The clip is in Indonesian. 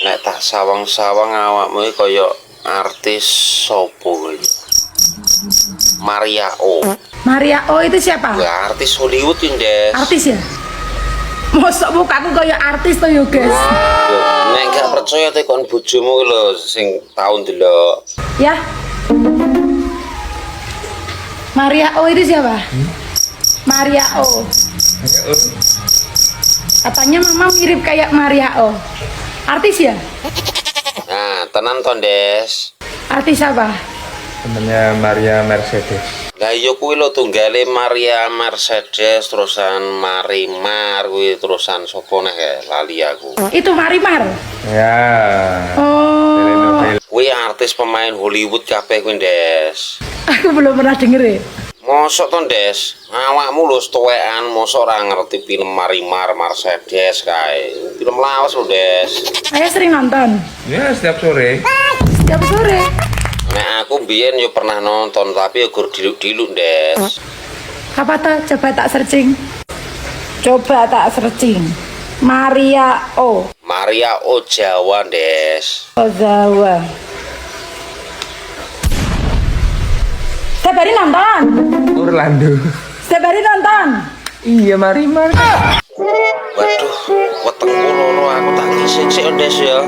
Nek tak sawang-sawang awakmu iki kaya artis sopo kowe? Maria O. Maria O itu siapa? Ya, artis Hollywood ini, Des. Artis ya? Mosok mukaku kayak artis tuh yo, guys. Nek gak percaya tekon bojomu lho sing tau ndelok. Ya. Maria O itu siapa? Maria O. Katanya mama mirip kayak Maria O. Artis ya? Nah, tenan to, Des. Artis apa? Temennya Maria Mercedes. Lah iya kuwi lho tunggale Maria Mercedes terusan Marimar kuwi terusan sapa neh lali aku. Itu Marimar. Ya. Oh, Telenovela. Kuwi artis pemain Hollywood kabeh kuwi, Des. aku belum pernah denger ya. Mosok to, Des? Awakmu lho stowekan mosok ora ngerti film Marimar Mercedes kae. Film lawas lho, Des. Saya sering nonton. Ya setiap sore. Setiap sore. Nek aku mbiyen yo pernah nonton tapi yo gur diluk-diluk, Des. Apa tuh? Coba tak searching. Coba tak searching. Maria O. Maria O Jawa, Des. Ozawa. Setiap hari nonton. Orlando. Setiap hari nonton. Iya Marimar. Waduh, wetengku loro aku tak ngisik-sik, Des ya.